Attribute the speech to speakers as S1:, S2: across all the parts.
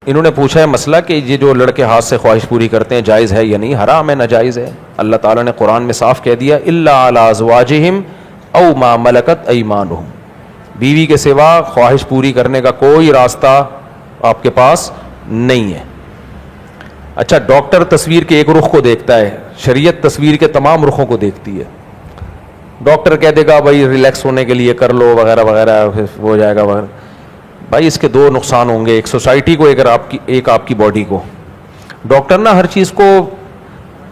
S1: इन्होंने पूछा है मसला कि ये जो लड़के हाथ से ख्वाहिश पूरी करते हैं जायज़ है या नहीं, हराम है, नाजायज़ है। अल्लाह ताला ने कुरान में साफ कह दिया इल्ला अला अज़वाजिहिम औ मा मलकत ऐमानुहुम, बीवी के सिवा ख्वाहिश पूरी करने का कोई रास्ता आपके पास नहीं है। अच्छा, डॉक्टर तस्वीर के एक रुख को देखता है, शरीयत तस्वीर के तमाम रुखों को देखती है। डॉक्टर कह देगा भाई रिलैक्स होने के लिए कर लो वगैरह वगैरह, फिर हो जाएगा वगैरह। भाई इसके दो नुकसान होंगे, एक सोसाइटी को, एक आपकी बॉडी को। डॉक्टर ना हर चीज़ को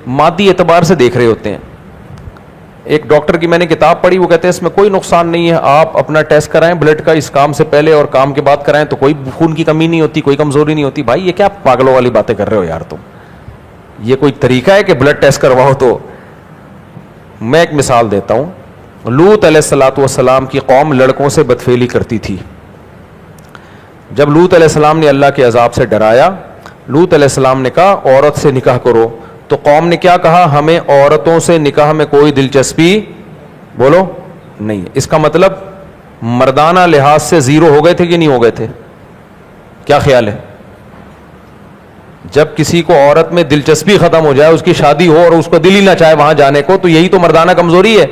S1: मादी एतबार से देख रहे होते हैं। एक डॉक्टर की मैंने किताब पढ़ी, वो कहते हैं इसमें कोई नुकसान नहीं है, आप अपना टेस्ट कराएं ब्लड का, इस काम से पहले और काम के बाद कराएं तो कोई खून की कमी नहीं होती, कोई कमजोरी नहीं होती। भाई ये क्या पागलों वाली बातें कर रहे हो यार तुम, ये कोई तरीका है कि ब्लड टेस्ट करवाओ? तो मैं एक मिसाल देता हूं। लूत अलैहिस्सलातु वस्सलाम की कौम लड़कों से बदफेली करती थी। जब लूत अलैहिस्सलाम ने अल्लाह के अजाब से डराया, लूत अलैहिस्सलाम ने कहा औरत से निकाह करो, तो कौम ने क्या कहा, हमें औरतों से निकाह में कोई दिलचस्पी बोलो नहीं। इसका मतलब मर्दाना लिहाज से जीरो हो गए थे कि नहीं हो गए थे? क्या ख्याल है? जब किसी को औरत में दिलचस्पी खत्म हो जाए, उसकी शादी हो और उसको दिल ही ना चाहे वहां जाने को, तो यही तो मर्दाना कमजोरी है।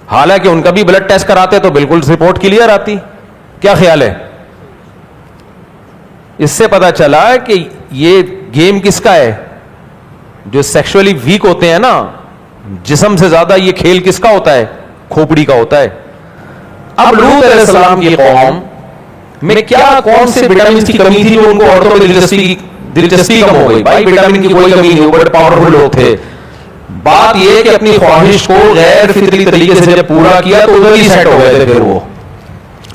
S1: हालांकि उनका भी ब्लड टेस्ट कराते तो बिल्कुल रिपोर्ट क्लियर आती। क्या ख्याल है? इससे पता चला कि ये गेम किसका है? जो सेक्सुअली वीक होते हैं ना, जिस्म से ज्यादा ये खेल किसका होता है? खोपड़ी का होता है। अब लूत अलैहिस्सलाम की कौम में क्या, कौन से विटामिन की कमी थी जो उनको औरतों में दिलचस्पी कम हो गई? भाई विटामिन की कोई कमी नहीं, बड़े पावरफुल लोग थे। बात यह कि अपनी ख्वाहिश को गैर फितरी तरीके से जब पूरा किया तो उधर ही सेट हो गए थे। फिर वो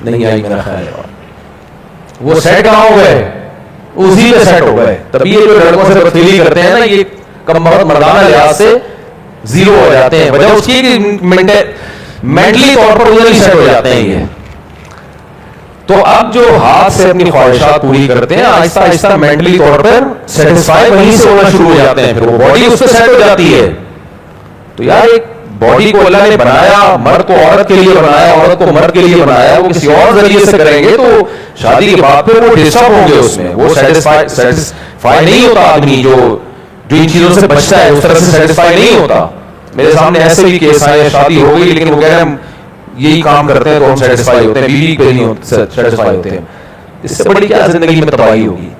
S1: नहीं आई मेरा ख्याल है, वो सेट कहां हो गए? उसी पे सेट हो गए। तभी ये जो लड़कों से बदफेली करते हैं ना, ये कम बहुत मर्दाना लिहाज से जीरो हो जाते हैं। वजह उसकी कि मेंटली तौर पर उधर ही सेट हो जाते हैं ये। तो अब जो हाथ से अपनी ख्वाहिशात पूरी करते हैं, आहिस्ता आहिस्ता मेंटली तौर पर सेटिस्फाई वहीं से होना शुरू हो जाते हैं, फिर वो बॉडी उस पर सेट हो जाती है। तो यार एक बॉडी को अल्लाह ने बनाया, मर्द को औरत के लिए बनाया, औरत को मर्द के लिए बनाया, वो किसी और जरिए से करेंगे तो शादी के बाद फिर वो डिस्टर्ब होंगे उसमें, वो सेटिस्फाई नहीं होता आदमी जो इन चीजों से बचता है, उस तरह से सेटिस्फाई नहीं होता। मेरे सामने ऐसे भी केस आए, शादी हो गई लेकिन वो कह रहे हैं यही काम करते हैं तो हम सेटिस्फाई होते हैं, बीवी पे नहीं सेटिस्फाई होते हैं। इससे बड़ी क्या जिंदगी में तबाही होगी?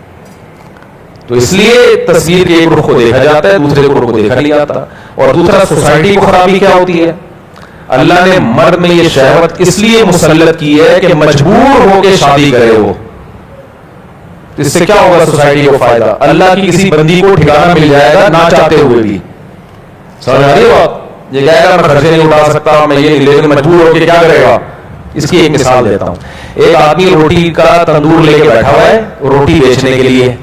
S1: तो इसलिए तस्वीर के एक रुख को देखा जाता है, दूसरे रुख को देखा नहीं जाता। और दूसरा, सोसाइटी को खराबी क्या होती है? अल्लाह ने मर्द में ये शहवत इसलिए मुसल्लत की है कि मजबूर होकर शादी करे वो। इससे क्या होगा सोसाइटी को फायदा? अल्लाह की किसी बंदी को ठिकाना मिल जाएगा ना चाहते हुए भी। समझ आ रही है बात? ये कहेगा मैं खर्चे नहीं उठा सकता, मैं ये नहीं, लेकिन मजबूर होकर क्या करेगा? इसकी एक मिसाल देता हूं। एक आदमी रोटी का तंदूर लेके बैठा हुआ है रोटी बेचने के लिए।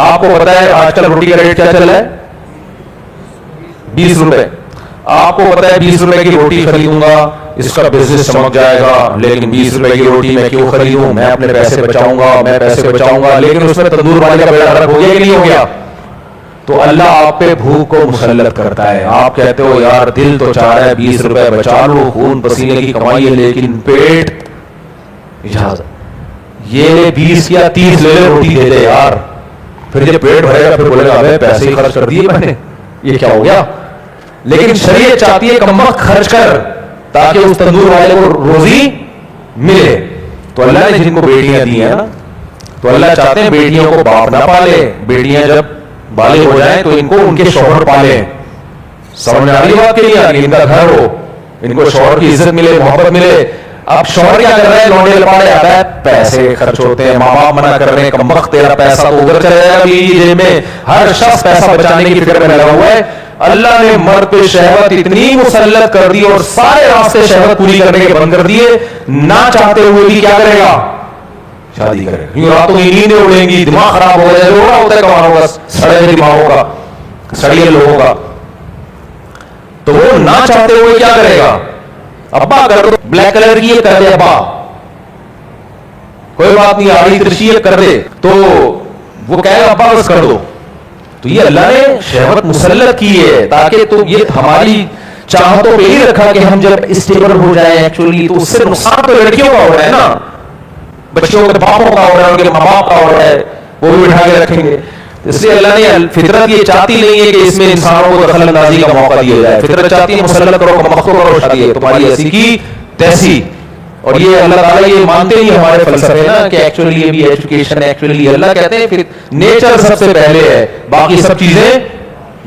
S1: आपको पता है आजकल रोटी का रेट क्या चल रहा है? 20 रुपए। आपको पता है 20 रुपए की रोटी खरीदूंगा, इसका बिजनेस चमक जाएगा, लेकिन 20 रुपए की रोटी मैं क्यों खरीदूं? मैं अपने पैसे बचाऊंगा, मैं पैसे बचाऊंगा, लेकिन उसमें तंदूर वाले का बेड़ा गर्क हो गया कि नहीं हो गया? तो अल्लाह आप पे भूख को मुसल्लत करता है। आप कहते हो यार दिल तो चाह रहा है 20 रुपए बचा लो, खून पसीने की कमाई है, लेकिन पेट इजाजत, ये 20 या 30 ले ले रोटी दे दे यार। फिर जब पेट भरेगा फिर बोलेगा अबे पैसे ही खर्च कर दिए मैंने, ये क्या हो गया? लेकिन शरीयत चाहती है कमबख्त खर्च कर ताकि उस तंदूर वाले को रोजी मिले। तो अल्लाह ने जिनको बेटियां दी है ना, तो अल्लाह चाहते हैं बेटियों को बाप ना पाले, बेटियां जब बालिग हो जाएं तो इनको उनके शौहर पाले। समझ आ रही बात? के लिए इनका घर हो, इनको शौहर की इज्जत मिले, मोहब्बत मिले। अब शौहर क्या कर रहे हैं? लौंडे लपाड़े आता है, पैसे खर्च होते हैं, माँ बाप मना कर रहे हैं, कमबख्त तेरा पैसा तो उधर चला जाएगा बीवी जेब में। हर शख्स पैसा बचाने की फिक्र में लगा हुआ है। अल्लाह ने मर्द पे शहवत इतनी मुसल्लत कर दी और सारे रास्ते शहवत पूरी करने के बंद कर दिए, ना चाहते हुए भी क्या करेगा? शादी करेगा। यूं रातों की नींदें उड़ेंगी, दिमाग खराब हो गया, रोना होता है कमानों का, सड़े दिमागों का, सड़िए लोगों का। तो वो ना चाहते हुए क्या करेगा? अब्बा कर दो, ब्लैक कलर की कर दे अब्बा, कोई बात नहीं, आड़ी तिरछी कर दे, तो वो कहेगा अब्बा बस कर दो। तो ये अल्लाह ने शहवत मुसल्लत की है ताकि तो ये हमारी चाहतों पे ही रखा कि हम जब स्टेबल हो जाए एक्चुअली, तो उससे नुकसान तो लड़कियों का हो रहा है ना। बच्चों के बापों का ऑर्डर, उनके माँ बाप का ऑर्डर है, वो भी बिठा के रखेंगे। इसलिए अल्लाह ने, फितरत ये चाहती नहीं है कि इसमें इंसानों को दखल अंदाजी का मौका दिया जाए। फितरत चाहती है मुसल्लत करो, मख्तू करो, शादी है तुम्हारी ऐसी की तैसी। और ये अल्लाह ताला ये मानते ही हमारे फलसफे ना कि एक्चुअली ये भी एजुकेशन है, एक्चुअली अल्लाह कहते हैं फिर नेचर सबसे पहले है, बाकी सब चीजें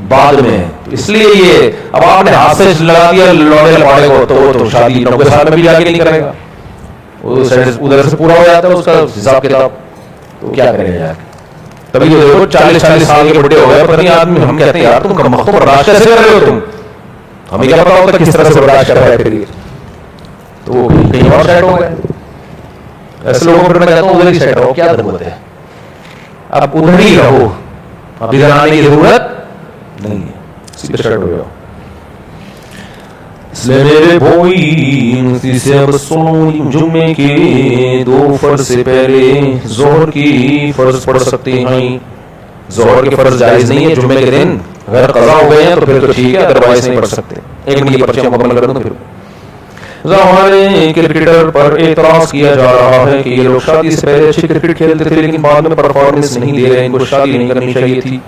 S1: बाद में है। इसलिए ये अब आपने हाथ से लगा दिया लौड़े लपाड़े को, तो शादी 90 साल में भी जाके नहीं करेगा, उधर से पूरा हो जाता है उसका हिसाब किताब, तो क्या करेगा जाके। तभी तो देखो 40-40 साल के बुढ़े हो गए, पता नहीं आदमी, हम कहते हैं यार तुम कमबख्तों बर्दाश्त कैसे कर रहे हो तुम, हमें क्या पता होता किस तरह से बर्दाश्त कर रहे हैं, फिर तो वो कहीं और सेट हो गए। ऐसे लोगों को मैं कहता हूँ उधर ही सेट रहो, क्या जरूरत है, अब उधर ही रहो, अब इधर आने की जरूरत नहीं है, सीधे सेट हो जाओ। इसलिए मेरे भाई से अब सुनो, जुम्मे के 2 फर्ज से पहले जोहर की फर्ज पढ़ सकते हैं। जोहर के फर्ज जायज नहीं है जुम्मे के दिन, अगर कज़ा हो गए हैं तो फिर तो ठीक है, अदरवाइज नहीं पढ़ सकते। 1 मिनट की पर्ची मुकम्मल कर दूं तो फिर हमारे क्रिकेटर पर एतराज किया जा रहा है कि ये लोग शादी से पहले अच्छी क्रिकेट खेलते थे लेकिन बाद में परफॉर्मेंस नहीं दे रहे, इनको शादी नहीं करनी चाहिए थी।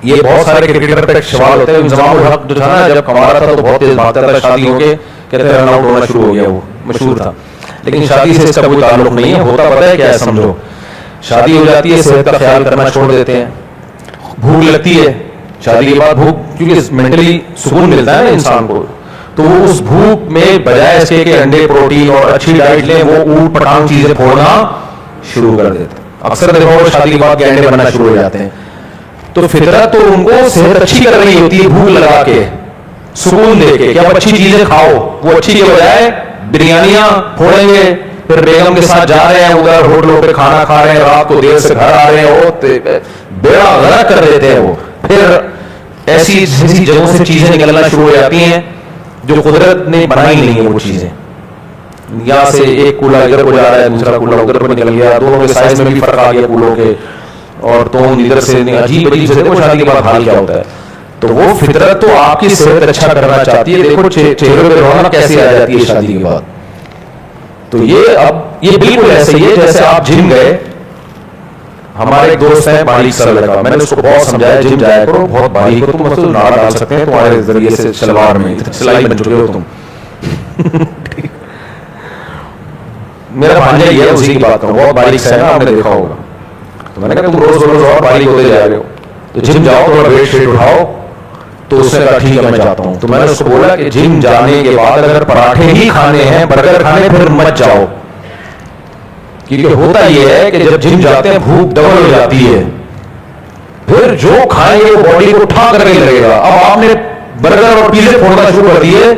S1: ये बहुत सारे क्रिकेटर पे सवाल होते हैं। इंतजामुल हक जो था ना, जब कमा रहा था तो बहुत तेज भागता था, शादी होके कहते रन आउट होना शुरू हो गया, वो मशहूर था। लेकिन शादी से इसका कोई ताल्लुक नहीं है, होता पता है क्या है, समझो शादी हो जाती है, सेहत का ख्याल करना छोड़ देते हैं, भूख लगती है शादी के बाद, भूख क्योंकि मेंटली सुकून मिलता है ना इंसान को, तो वो उस भूख में बजाय इसके कि अंडे प्रोटीन और अच्छी डाइट ले, वो ऊट पटांग चीजें फोड़ना शुरू कर देते हैं। अक्सर देखो शादी के बाद अंडे बनना शुरू हो जाते हैं। तो फितरत तो उनको सेहत अच्छी कर रही होती है, भूख लगा के सुकून दे के कि आप अच्छी चीजें खाओ, वो अच्छी के बजाय बिरयानियां फोड़ेंगे, फिर बेगम के साथ जा रहे हैं उधर होटलों पे खाना खा रहे हैं, रात को देर से घर आ रहे हैं, वो बेड़ा गर्क कर देते हैं। वो फिर ऐसी जगहों से चीजें निकलना शुरू हो जाती हैं जो कुदरत ने बनाई नहीं है। वो चीजें यहाँ से एक कूला इधर को जा रहा है, दूसरा कूला उधर को निकल गया, दोनों के साइज में भी फर्क आ गया कूलों के, और तो इधर से अजीब अजीब से। देखो शादी के बाद हाल क्या होता है, तो वो फितरत तो आपकी सेहत अच्छा करना चाहती है। देखो चेहरे पे रौनक कैसी आ जाती है शादी के बाद। तो ये बिल्कुल ऐसे ही है जैसे आप जिम गए, हमारे एक दोस्त है बारीक सा लड़का, मैंने उसको बहुत समझाया जिम जाया करो, बहुत बारीक हो तुम, मतलब नाड़ डाल सकते हैं तुम्हारे जरिए से सलवार में, सिलाई बन चुके हो तुम। मेरा भांजा ही है, उसी की बात करूं, बहुत बारीक सा है ना, आपने देखा होगा। तो मैंने कहा तुम रोज और बारीक होते जा रहे हो, तो जिम जाओ, थोड़ा वेट शेट उठाओ। तो उसने कहा ठीक है मैं जाता हूं। तो मैंने उसको बोला कि जिम जाने के बाद अगर पराठे ही खाने हैं, बर्गर खाने, फिर मत जाओ, क्योंकि होता यह है कि जब जिम जाते हैं भूख डबल हो जाती है, फिर जो खाएंगे वो बॉडी को उठा करने लगेगा। अब आपने बर्गर और पिज़्ज़ा फोड़ना शुरू कर दिए,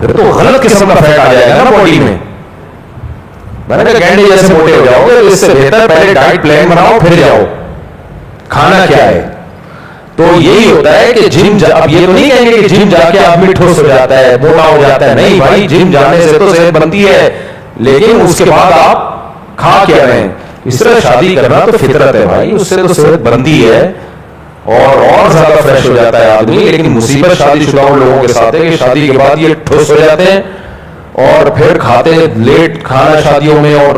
S1: फिर तो गलत किस्म का फैट आ जाएगा ना बॉडी में। मैंने कहा गैंडे जैसे मोटे हो जाओगे, तो इससे बेहतर पहले डाइट प्लान बनाओ फिर जाओ। खाना क्या है, तो यही होता है कि जिम अब ये तो नहीं कहेंगे कि जिम जाके आदमी ठोस हो जाता है, मोटा हो जाता है, नहीं भाई, जिम जाने से तो सेहत बनती है, लेकिन उसके बाद आप खा क्या रहे हैं। इस तरह शादी करना तो फितरत है भाई, उससे तो सेहत बनती है और ज्यादा फ्रेश हो जाता है आदमी। लेकिन मुसीबत शादीशुदा लोगों के साथ है कि शादी के बाद ये ठोस हो जाते हैं और फिर खाते लेट खाना शादियों में, और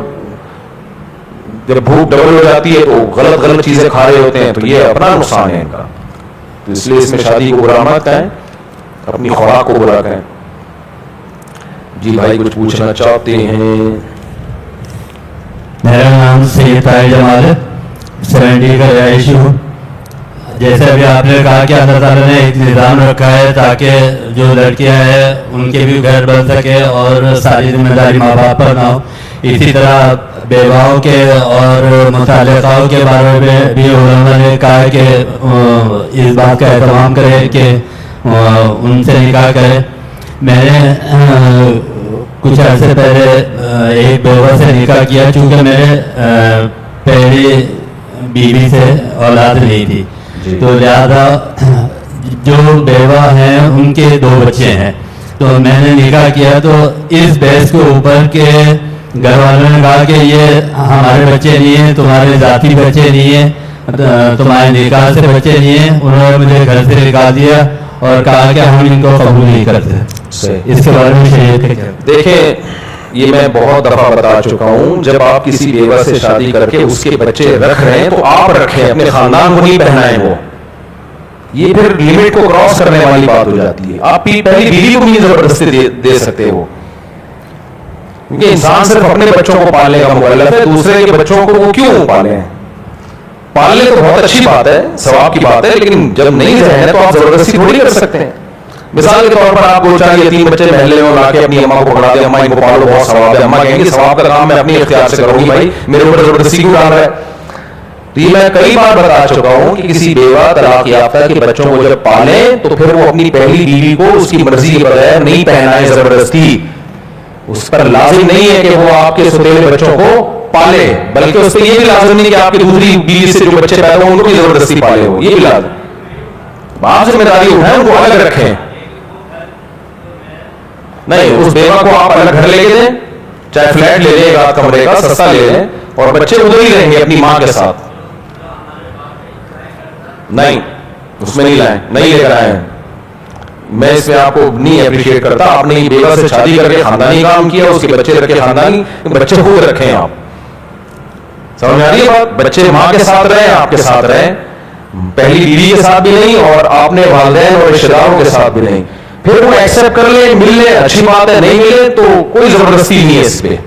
S1: जब भूख डबल हो जाती है तो गलत चीजें खा रहे होते हैं, तो ये अपना नुकसान है इनका। तो इसलिए इसमें शादी को बुरा मत कहें, अपनी खुराक को बुरा कहें। जी भाई कुछ पूछना चाहते हैं?
S2: मेरा नाम सैयद ताहिर जमाल है, 70 का रहायशी हूँ। जैसे अभी आपने कहा कि अल्लाह ताला ने एक निज़ाम रखा है ताकि जो लड़कियां हैं उनके भी घर बन सके और सारी जिम्मेदारी माँ बाप पर ना हो, इसी तरह बेवाओं के और मुताल्लिक़ाओं के बारे में भी उन्होंने कहा है कि इस बात का एहतमाम करें कि उनसे निकाह करें। मैंने कुछ अर्से पहले एक बेवा से निकाह किया, चूँकि मेरे पहली बीवी से औलाद नहीं थी, तो लिहाजा जो बेवा हैं उनके 2 बच्चे हैं। तो मैंने निकाह किया, तो इस बहस के ऊपर के घर वालों ने कहा कि ये हमारे बच्चे नहीं हैं, तुम्हारे जाती बच्चे नहीं हैं, तुम्हारे निकाह से बच्चे नहीं हैं। उन्होंने मुझे घर से निकाल दिया और कहा कि हम इनको कबूल नहीं करते। इसके बारे में देखिए,
S1: ये मैं बहुत दफा बता चुका हूं, जब आप किसी बेवा से शादी करके उसके बच्चे रख रहे हैं तो आप रखें, अपने खानदान को नहीं पहनाएं वो। ये फिर लिमिट को क्रॉस करने वाली बात हो जाती है। आप पहली बीवी को भी जबरदस्ती दे सकते हो, क्योंकि इंसान सिर्फ अपने बच्चों को पालने का मुकल्लफ है, दूसरे के बच्चों को वो क्यों पाले? पालने तो बहुत अच्छी बात है, सवाब की बात है, लेकिन जब नहीं रहे तो आप जबरदस्ती थोड़ी कर सकते हैं। मिसाल के तौर पर आप 2-4 या 3 बच्चे महल्ले में लाके अपनी अम्मा को पकड़ा दे, अम्मा इनको पालो, बहुत सवाब है। अम्मा कहेंगी सवाब का काम मैं अपनी इख्तियार से करूंगी, भाई मेरे ऊपर जबरदस्ती क्यों डाल रहा है? तो ये मैं कई बार बता चुका हूं कि किसी बेवा तलाक याफ्ता के बच्चों को जब पाले तो फिर वो अपनी पहली बीवी को उसकी मर्जी के बगैर नहीं पहनाए जबरदस्ती। उस पर लाजिम नहीं है कि वो आपके सुतेले बच्चों को पाले, बल्कि उस पर यह भी लाजिम नहीं कि आपकी दूसरी बीवी से जो बच्चे पैदा हो उनको भी जबरदस्ती पाले हो, ये भी लाजिम। आप जिम्मेदारी उठाएं, उनको अलग रखें। नहीं, उस बेवा को आप अलग घर लेके दें, चाहे फ्लैट ले लें, रात कमरे का सस्ता ले लें, और बच्चे उधर ही रहेंगे अपनी मां के साथ। नहीं, उसमें नहीं लाएं, नहीं लेकर आए। मैं इसमें आपको नहीं अप्रिशिएट करता। आपने ये बेवा से शादी करके खानदानी काम किया, उसके बच्चे रखे खानदानी, बच्चे खुद रखें आप। समझ आ रही है बात? बच्चे मां के साथ रहे, आपके साथ रहे, पहली बीवी के साथ भी नहीं, और आपने वालिदैन और रिश्तेदारों के साथ भी नहीं। फिर वो एक्सेप्ट कर ले, मिल ले, अच्छी बात है, नहीं मिले तो कोई जबरदस्ती नहीं है इस पे।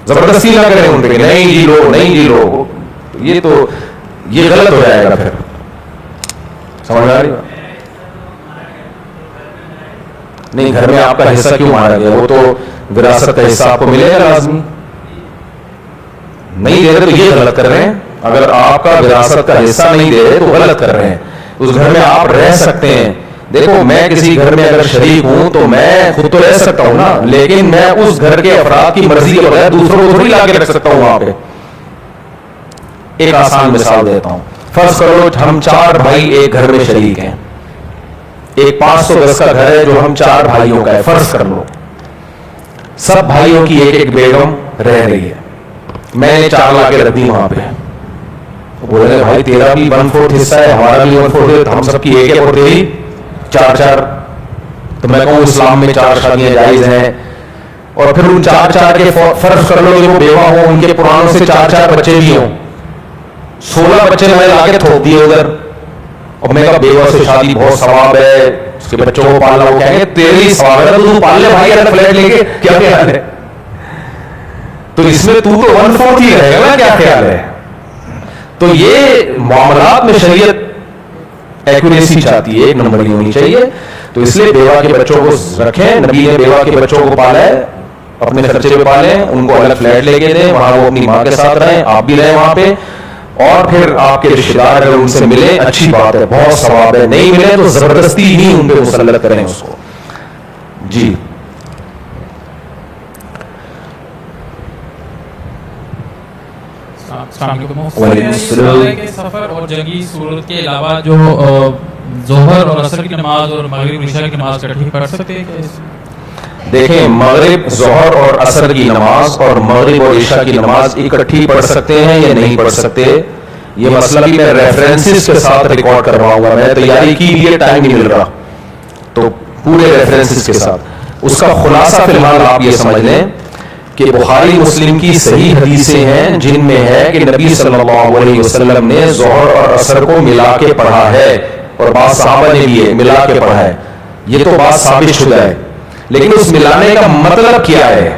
S1: जबरदस्ती ना करें उन पे, नहीं जी लो, नहीं जी लो, ये तो ये गलत हो जाएगा फिर। समझ आ रही है? नहीं, घर में आपका हिस्सा क्यों मारा गया? वो तो विरासत का हिस्सा आपको मिलेगा लाजमी। नहीं दे रहे तो ये गलत कर रहे हैं। अगर आपका विरासत का हिस्सा नहीं दे रहे तो गलत कर रहे हैं। उस घर में आप रह सकते हैं। देखो, मैं किसी घर में अगर शरीक हूं तो मैं खुद तो रह सकता हूं ना, लेकिन मैं उस घर के अफराद की मर्जी के बगैर दूसरों को थोड़ी लाके रख सकता हूं वहां पे। एक आसान मिसाल देता हूं। फर्ज करो हम 4 भाई एक घर में शरीक हैं। एक 500 गज का घर है जो हम 4 भाइयों का है, फर्ज कर लो। सब भाइयों की एक बेगम रह रही है। मैंने 4 लाके रख दी वहां पे। बोले भाई तेरा भी 1/4 हिस्सा है, हमारा भी 1/4, हम सबकी एक और तेरी 4-4। तो मैं कहूं इस्लाम में 4 शादियां जायज हैं। और फिर उन 4-4 के फर्ज कर लो जो वो बेवा हो, उनके पुरानों से 4-4 बच्चे भी हों। 16 बच्चे मैंने लाके ठोक दिए उधर। और मैं कहा बेवा से शादी बहुत सवाब है, उसके बच्चों को पालना। वो कहेंगे तेरी सवाब है, तू पाल ले भाई अपना फ्लैट लेके, क्या ख्याल है? तो इसमें तू तो 1/4 ही रहेगा ना, क्या ख्याल है? तो ये मामलात में शरीयत एक्यूरेसी चाहती है, 1 नंबर ही होनी चाहिए। तो इसलिए बेवा के बच्चों को रखें। नबी ने बेवा के बच्चों को पाला है, अपने खर्चे पे पाले, उनको अलग फ्लैट लेके दें, वहां वो अपनी मां के साथ रहें, आप भी रहें वहां पे। और फिर आपके रिश्तेदार अगर उनसे मिले, अच्छी बात है, बहुत सवाब है। नहीं मिले तो जबरदस्ती ही उन पे मुसल्लत करें उसको। जी,
S3: सफर और जंगी सूरत के अलावा जो जोहर और असर की नमाज और मगरिब इशा की नमाज इकट्ठी पढ़ सकते हैं?
S1: देखें, मगरिब, जोहर और असर की नमाज और मगरिब और इशा की नमाज इकट्ठी पढ़ सकते हैं या नहीं पढ़ सकते, ये मसला भी मैं रेफरेंसेस के साथ रिकॉर्ड करवाऊंगा। मैं तैयारी की लिए टाइम नहीं मिल रहा, तो पूरे रेफरेंसेस के साथ उसका खुलासा फिलहाल आप ये समझ लें कि बुखारी मुस्लिम की सही हदीसें हैं जिनमें है कि नबी सल्लल्लाहु अलैहि वसल्लम ने जोहर और असर को मिला के पढ़ा है, और बात सहाबा ने भी मिला के पढ़ा है। ये तो बात साबित शुदा है, लेकिन उस मिलाने का मतलब क्या है?